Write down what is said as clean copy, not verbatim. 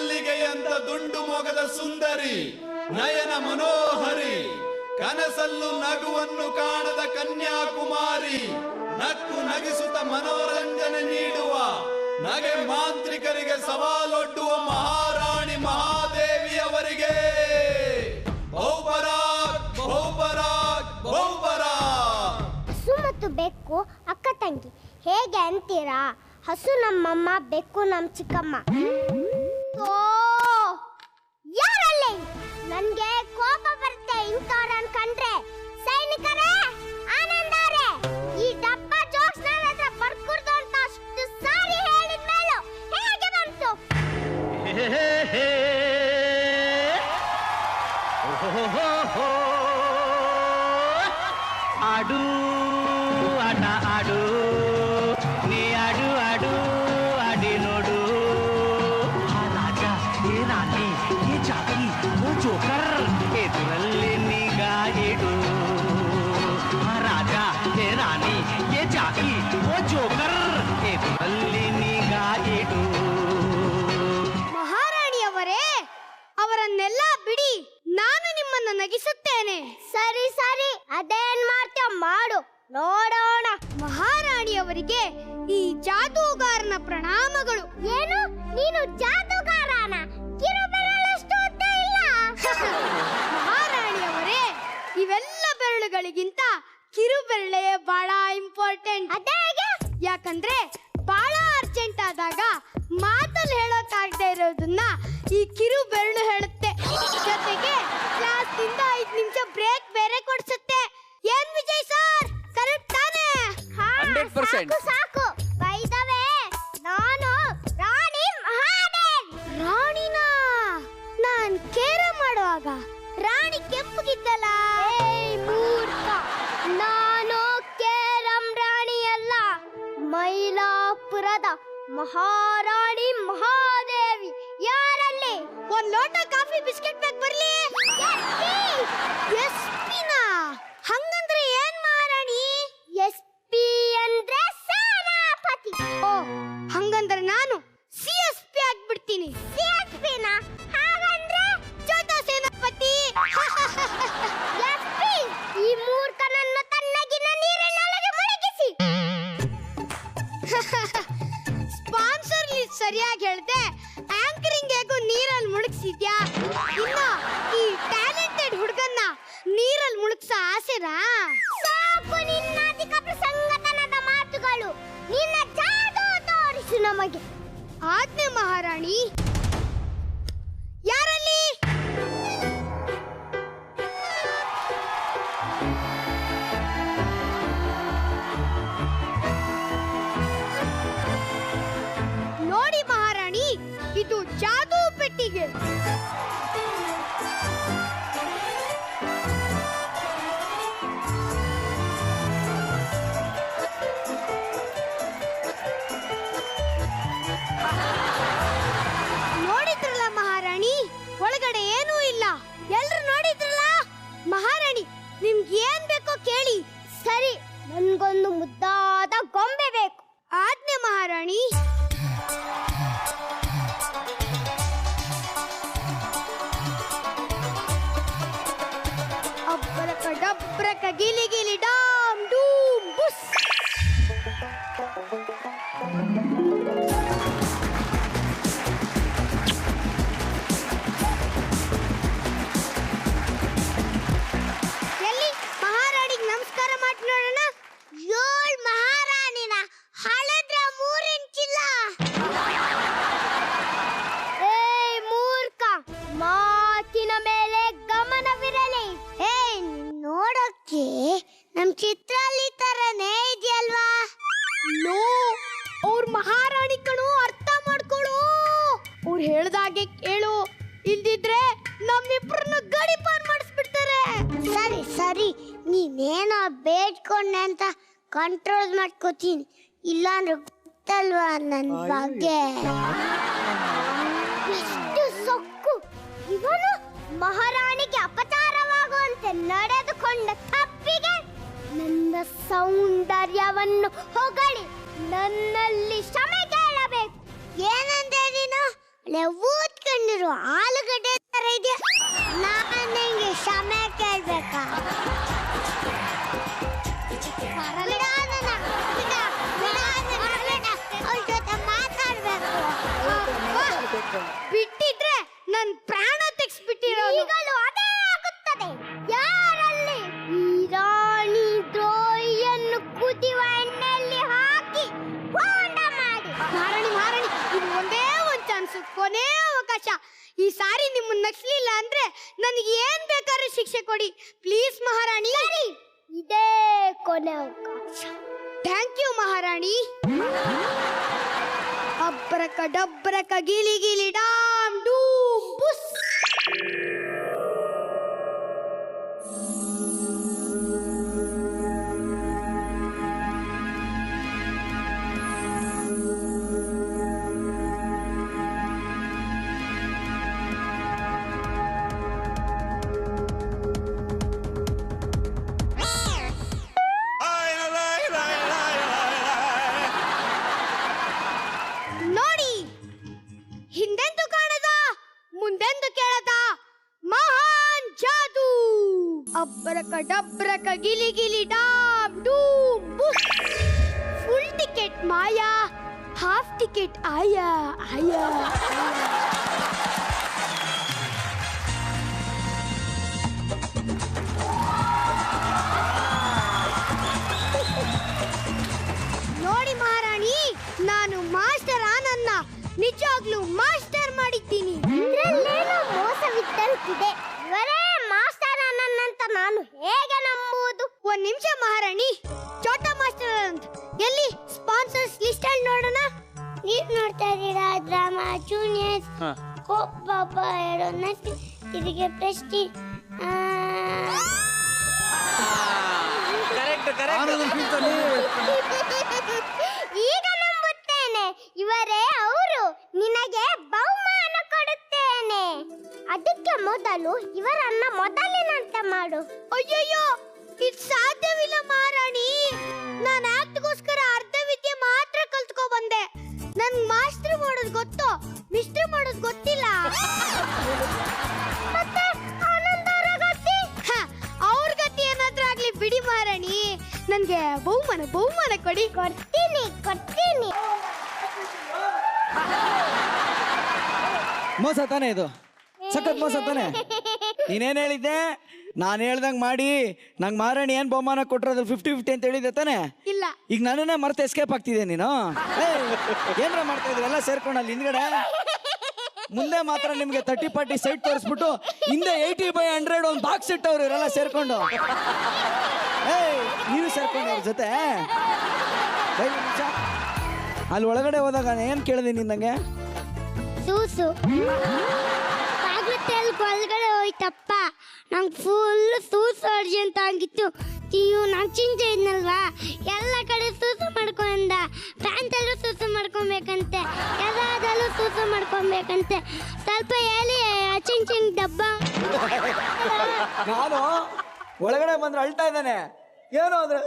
ಮಲ್ಲಿಗೆಯಂತ ದುಂಡು ಮೊಗದ ಸುಂದರಿ, ನಯನ ಮನೋಹರಿ, ಕನಸಲ್ಲೂ ನಗುವನ್ನು ಕಾಣದ ಕನ್ಯಾಕುಮಾರಿ, ನಕ್ಕು ನಗಿಸುತ್ತ ಮನೋರಂಜನೆ ನೀಡುವ, ನಗೆ ಮಾಂತ್ರಿಕರಿಗೆ ಸವಾಲೊಡ್ಡುವ ಮಹಾರಾಣಿ ಮಹಾದೇವಿಯವರಿಗೆ ಬಹುಪರಾಕ್ ಬಹುಪರಾಕ್ ಬಹುಪರಾಕ್. ಹಸು ಮತ್ತು ಬೆಕ್ಕು ಅಕ್ಕ ತಂಗಿ ಹೇಗೆ ಅಂತೀರಾ? ಹಸು ನಮ್ಮಮ್ಮ, ಬೆಕ್ಕು ನಮ್ಮ ಚಿಕ್ಕಮ್ಮ. ಓ ಯಾರಲ್ಲೇ? ನನ್ಗೆ ಕೋಪ ಬರುತ್ತೆ ಇಂಥವ್ರನ್ನ ಕಂಡ್ರೆ. ಸೈನಿಕರೇ, ಆನಂದರೇ, ಈ ಡಬ್ಬ ಜೋಕ್ಸ್ ನನ್ನ ಹತ್ರ ಬರ್ಕೂಡ್ದು ಅಂತ ಅಷ್ಟು ಸಾರಿ ಹೇಳಿದ್ಮೇಲೂ ಹೇಗೆ ಬಂತು? ಆಡು ಆಟ ಆಡು, ನೀ ಆಡು ಆಡು ಆಡಿ ನೋಡು. ಆ ರಾಜ, ಏ ರಾಣಿ, ಏ ಜಾತಿ, ಓ ಜೋಕರ್, ಎದುರಲ್ಲಿ ನಿಗಾ ಇಡು. ಆ ರಾಜ, ಏ ರಾಣಿ, ಏ ಜಾತಿ, ಓ ಜೋಕರ್, ಎದುರಲ್ಲಿ ನಿಗಾ ಇಡು. ಮಹಾರಾಣಿಯವರೇ, ಅವರನ್ನೆಲ್ಲ ಬಿಡಿ, ನಾನು ನಿಮ್ಮನ್ನು ನಗಿಸುತ್ತೇನೆ. ಸರಿ ಸರಿ, ಅದೇನ್ ಮಾಡ್ತೀಯ ಮಾಡು, ನೋಡೋಣ. ಮಹಾರಾಣಿಯವರಿಗೆ ಈ ಜಾದೂಗಾರನ ಪ್ರಣಾಮಗಳು. ಏನು, ನೀನು ಜಾದೂಗಾರನ? ಕಿರುಬೆರಳಷ್ಟು ಉದ್ದ ಇಲ್ಲ. ಮಹಾರಾಣಿಯವರೇ, ಇವೆಲ್ಲ ಬೆರಳುಗಳಿಗಿಂತ ಕಿರುಬೆರಳೇ ಬಹಳ ಇಂಪಾರ್ಟೆಂಟ್. ಅದೇ ಯಾಕಂದ್ರೆ ಬಹಳ ಅರ್ಜೆಂಟ್ ಆದಾಗ ಮಾತಲ್ಲಿ ಹೇಳೋಕ್ಕಾಗದೆ ಇರೋದನ್ನ ಈ ಕಿರು ಬೆರಳು ಹೇಳುತ್ತೆ. ಜೊತೆಗೆ ಕ್ಲಾಸ್ನಿಂದ 5 ನಿಮಿಷ ಬ್ರೇಕ್ ಬೇರೆ ಕೊಡ್ಸುತ್ತೆ. ಏನ್ ವಿಜಯ್ ಸರ್, ಕರೆಕ್ಟ್ ತಾನೇ? 100%. ಸಾಕು. ಬೈ ದ ವೇ, ನಾನು ರಾಣಿ ಮಹಾದೇವಿ. ರಾಣಿನಾ? ನಾನ್ ಕೇರ ಮಾಡುವಾಗ ರಾಣಿ ಕೆಂಪಗಿದ್ದಲ್ಲ. ಏಯ್ ಮೂರ್ಖ, ನಾನು ಕೇರಂ ರಾಣಿ ಅಲ್ಲ, ಮೈಲಾಪುರದ ಮಹಾರಾಣಿ ಮಹಾದೇವಿ. ಯಾರಲ್ಲಿ? ಒಂದ್ ಲೋಟ ಕಾಫಿ ಬಿಸ್ಕೆಟ್ ಬೇಕು ಬರ್ಲಿ. ಎಸ್.ಪಿ.ನಾ? ಹಂಗಂದ್ರೆ ಏನ್ ಮಹಾರಾಣಿ? ಎಸ್.ಪಿ. ಅಂದ್ರೆ ಸೇನಾಪತಿ. ಓ, ಹಂಗಂದ್ರೆ ನಾನು ಸಿ.ಎಸ್.ಪಿ. ಆಗ್ಬಿಡ್ತೀನಿ. ಸಿ.ಎಸ್.ಪಿ.ನಾ? ಹಾಗಂದ್ರೆ ಚೋಟಾ ಸೇನಾಪತಿ. ಎಸ್.ಪಿ. ಈ ಮೂರ್ಖನನ್ನು ತಣ್ಣಗಿನ ನೀರಿನೊಳಗೆ ಮುಳುಗಿಸಿ. ಸ್ಪಾನ್ಸರ್ ಲಿಸ್ಟ್ ಸರಿಯಾಗಿ ಹೇಳ್ದೆ, ಆಂಕರಿಂಗ್ ಹೇಗೂ ನೀರಲ್ಲಿ ಮುಳುಗಿಸಿದ್ಯಾ? ಇನ್ನು ಈ ಟ್ಯಾಲೆಂಟೆಡ್ ಹುಡುಗನ್ನ ನೀರಲ್ಲಿ ಮುಳುಗ್ಸ ಆಸೆನಾ? ಸಾಕು ನಿನ್ನ ಅಧಿಕ ಪ್ರಸಂಗತನದ ಮಾತುಗಳು. ನಿನ್ನ ಜಾದೂ ತೋರಿಸು ನಮಗೆ. ಆಜ್ಞೆ ಮಹಾರಾಣಿ. ಯಾರಲ್ಲಿ? ನೋಡಿ ಮಹಾರಾಣಿ, ಇದು ಜಾದೂ ಪೆಟ್ಟಿಗೆ. ನೋಡಿದ್ರಲ್ಲ ಮಹಾರಾಣಿ, ಒಳಗಡೆ ಏನೂ ಇಲ್ಲ. ಎಲ್ರು ನೋಡಿದ್ರಲ್ಲ? ಮಹಾರಾಣಿ, ನಿಮ್ಗೆ ಏನ್ ಬೇಕೋ ಕೇಳಿ. ಸರಿ, ನನ್ಗೊಂದು ಮುದ್ದಾದ ಗೊಂಬೆ ಬೇಕು. ಆಜ್ಞೆ ಮಹಾರಾಣಿ. ಅಬ್ಬರಕ ಡಬ್ಬರಕ ಗಿಲಿ ಗಿಲಿ ಡಾಮ್ ಡೂಮ್ ಬುಸ್. ಎಲ್ಲಿ ಮಹಾರಾಣಿಗೆ ನಮಸ್ಕಾರ ಮಾಡಿ ನೋಡೋಣ. ಯೋಳ್ ಮಹಾರಾಣಿನ ಹಳದ್ರ 3 ಇಂಚಿಲ್ಲ. ಏಯ್ ಮೂರ್ಖ, ಮಾತಿನ ಮೇಲೆ ಗಮನವಿರಲಿ. ಏಯ್, ನೋಡೋಕೆ ನಮ್ ಚಿತ್ರಲ್ಲಿ ತರನೇ ಇದೆಯಲ್ವಾ? ನೋ, ಅವ್ರ ಮಹಾರಾಣಿ ಕಣು, ಅರ್ಥ ಮಾಡ್ಕೊಳು. ಅವ್ರು ಹೇಳ್ದಾಗೆ ಕೇಳು, ಇಲ್ದಿದ್ರೆ ನಮ್ಮಿಬ್ರನ್ನ ಗಡಿಪಾರ್ ಮಾಡಿಸ್ಬಿಡ್ತಾರೆ. ಸರಿ ಸರಿ, ನೀನೇನೋ ಬೇಡ್ಕೊಂಡೆ ಅಂತ ಕಂಟ್ರೋಲ್ ಮಾಡ್ಕೋತೀನಿ, ಇಲ್ಲಾಂದ್ರೆ ಗೊತ್ತಲ್ವಾ ನನ್ನ ಬಗ್ಗೆ. ಎಷ್ಟು ಸೊಕ್ಕು ಇವನು! ಮಹಾರಾಣಿಗೆ ಅಪಚಾರವಾಗುವಂತೆ ನಡೆದುಕೊಂಡ ತಪ್ಪಿಗೆ ನನ್ನ ಸೌಂದರ್ಯವನ್ನು ಹೊಗಳಿ ನನ್ನಲ್ಲಿ ಕ್ಷಮೆ ಕೇಳಬೇಕು. ಏನಂದೆ ನೀನು? ಊದ್ಕ ಕಣ್ಣಿರು ಆಲೂಗಡ್ಡೆ ತರ ಇದೆ. ನಾನು ನಿಂಗೆ ಕ್ಷಮೆ ಕೇಳ್ಬೇಕಾ? ಬಿಟ್ಟಿದ್ರೆ ನನ್ ಪ್ರಾಣ ತೆಗ್ಸ್ಬಿಟ್ಟಿರೋದು. ಈಗಲೂ ಅದೇ ಆಗುತ್ತದೆ. ಯಾರಲ್ಲಿ ಈ ರಾಣಿ ದ್ರೋಹಿಯನ್ನು ಕುದಿಯುವ ಎಣ್ಣೆಯಲ್ಲಿ ಹಾಕಿ ಹೋಂಡ ಮಾಡಿ. ಮಹಾರಾಣಿ ಇದು ಒಂದೇ ಒಂದ್ ಚಾನ್ಸ್, ಕೊನೆ ಅವಕಾಶ. ಈ ಸಾರಿ ನಿಮ್ಮನ್ನ ನಗ್ಸ್ಲಿಲ್ಲ ಅಂದ್ರೆ ನನಗೆ ಏನ್ ಬೇಕಾದ್ರೂ ಶಿಕ್ಷೆ ಕೊಡಿ ಪ್ಲೀಸ್ ಮಹಾರಾಣಿ. ಇದೇ ಕೊನೆ ಅವಕಾಶ. ಥ್ಯಾಂಕ್ ಯು ಮಹಾರಾಣಿ. ಅಬ್ರಕ ಡಬ್ರಕ ಗಿಲಿ ಗಿಲಿ ಡಾಮ್ ಡೂಮ್ ಬುಸ್. ನೋಡಿ, ಹಿಂದೆಂದು ಕಾಣದ ಮುಂದೆಂದು ಕೇಳದ ಮಹಾನ್ ಜಾದೂ. ಅಬ್ರಕ ಡಬ್ರಕ ಗಿಲಿ ಗಿಲಿ ಡಾಮ್ ಡೂಮ್ ಬುಸ್. ಫುಲ್ ಟಿಕೆಟ್ ಮಾಯಾ, ಹಾಫ್ ಟಿಕೆಟ್ ಆಯಾ ಆಯಾ. ನೋಡಿ ಮಹಾರಾಣಿ, ನಾನು ಮಾಸ್ಟರ್ ಆನನ್ನ ನಿಜವಾಗ್ಲೂ ಮಾಸ್ಟರ್ ಮಾಡಿದ್ದೀನಿ. ಇದ್ರಲ್ಲೇನೋ ಮೋಸವಿದ್ದಂತಿದೆ. ಇವರೇ ಮಾಸ್ಟರ್ ಆನಂದ್ ಅಂತ ನಾನು ಹೇಗೆ ನಂಬುವುದು? ಒಂದ್ ನಿಮಿಷ ಮಹಾರಾಣಿ, ಚೋಟ ಮಾಸ್ಟರ್ ಆನಂದ್ ಎಲ್ಲಿ? ಸ್ಪಾನ್ಸರ್ಸ್ ಲಿಸ್ಟ್ ಅಲ್ಲಿ ನೋಡೋಣ. ನೀವ್ ನೋಡ್ತಾ ಇದ್ದೀರಾ ಡ್ರಾಮಾ ಜೂನಿಯರ್ಸ್, ಕೋಪ್ ಬಾಬಾ ಹೇಳೋ ನಟಿ, ತಿರುಗಿ ಪ್ರೆಸ್ಟಿ. ಈಗ ನಂಬುತ್ತೇನೆ, ಇವರೇ ಅವರು. ನಿನಗೆ ಬಹುಮಾನ ಕೊಡುತ್ತೇನೆ. ಅದಕ್ಕೆ ಮೊದಲು ಇವರನ್ನ ಮೊದಲಿನಂತೆ ಮಾಡು. ಅಯ್ಯಯ್ಯೋ, ಇದು ಸಾಧ್ಯವಿಲ್ಲ ಮಹಾರಾಣಿ. ನಾನು ಆಕ್ಟ್ಗೋಸ್ಕರ ಅರ್ಧ ವಿದ್ಯೆ ಮಾತ್ರ ಕಲ್ತ್ಕೊ ಬಂದೆ. ನನ್ ಮಾಸ್ಟರ್ ಮಾಡೋದು ಗೊತ್ತು, ಮಿಸ್ಟರ್ ಮಾಡೋದು ಗೊತ್ತಿಲ್ಲ. ಮತ್ತೆ ಅವ್ರ ಗತಿ ಏನಾದ್ರೂ ಆಗ್ಲಿ ಬಿಡಿ ಮಹಾರಾಣಿ. ನನ್ಗೆ ಬಹುಮಾನ ಕೊಡಿ. ಕೊಡ್ತೀನಿ. ಮೋಸ ತಾನೇ ಇದು, ಸಖತ್ ಮೋಸ ತಾನೆ. ನೀನೇನ್ ಹೇಳಿದ್ದೆ? ನಾನು ಹೇಳ್ದಂಗ್ ಮಾಡಿ ನಂಗೆ ಮಹಾರಾಣಿ ಏನ್ ಬಹುಮಾನ ಕೊಟ್ಟಿರೋದು 50-50 ಅಂತ ಹೇಳಿದ್ದೆ ತಾನೆ? ಇಲ್ಲ. ಈಗ ನನ್ನನ್ನೇ ಮರ್ತು ಎಸ್ಕೇಪ್ ಆಗ್ತಿದೆ ನೀನು. ಏನ್ರ ಮಾಡ್ತಾ ಇದ್ರಿ ಎಲ್ಲ ಸೇರ್ಕೊಂಡು ಅಲ್ಲಿ ಹಿಂದ್ಗಡೆ? ಮುಂದೆ ಮಾತ್ರ ನಿಮ್ಗೆ 30-40 ಸೈಟ್ ತೋರಿಸ್ಬಿಟ್ಟು ಹಿಂದೆ 80/100 ಒಂದು ಬಾಕ್ಸ್ ಇಟ್ಟವ್ರು ಇವರೆಲ್ಲ ಸೇರ್ಕೊಂಡು. ನೀವು ಸೇರ್ಕೊಂಡು ಅವ್ರ ಜೊತೆ ಅಲ್ಲಿ ಒಳಗಡೆ ಹೋದಾಗ ಏನ್ ಕೇಳಿದೆ ನಿನ್ನಂಗೆ? ಸೂಸು ಒಳಗಡೆ ಹೋಯ್ತಪ್ಪ. ನಂಗೆ ಫುಲ್ ಸೂಸು ಅರ್ಜೆಂಟ್ ಆಗಿತ್ತು. ನಾನು ಚಿಂತೆ ಇದ್ನಲ್ವಾ, ಎಲ್ಲ ಕಡೆ ಸೂಸು ಮಾಡ್ಕೊಂಡ. ಪ್ಯಾಂಟಲ್ಲೂ ಸೂಸು ಮಾಡ್ಕೊಬೇಕಂತೆ, ಎಲ್ಲದಲ್ಲೂ ಸೂಸು ಮಾಡ್ಕೊಬೇಕಂತೆ. ಸ್ವಲ್ಪ ಹೇಳಿ ಚಿಂಗ್ ಡಬ್ಬ. ನಾನು ಒಳಗಡೆ ಬಂದ್ರೆ ಅಳ್ತಾ ಇದ್ದಾನೆ, ಏನು ಅಂದ್ರೆ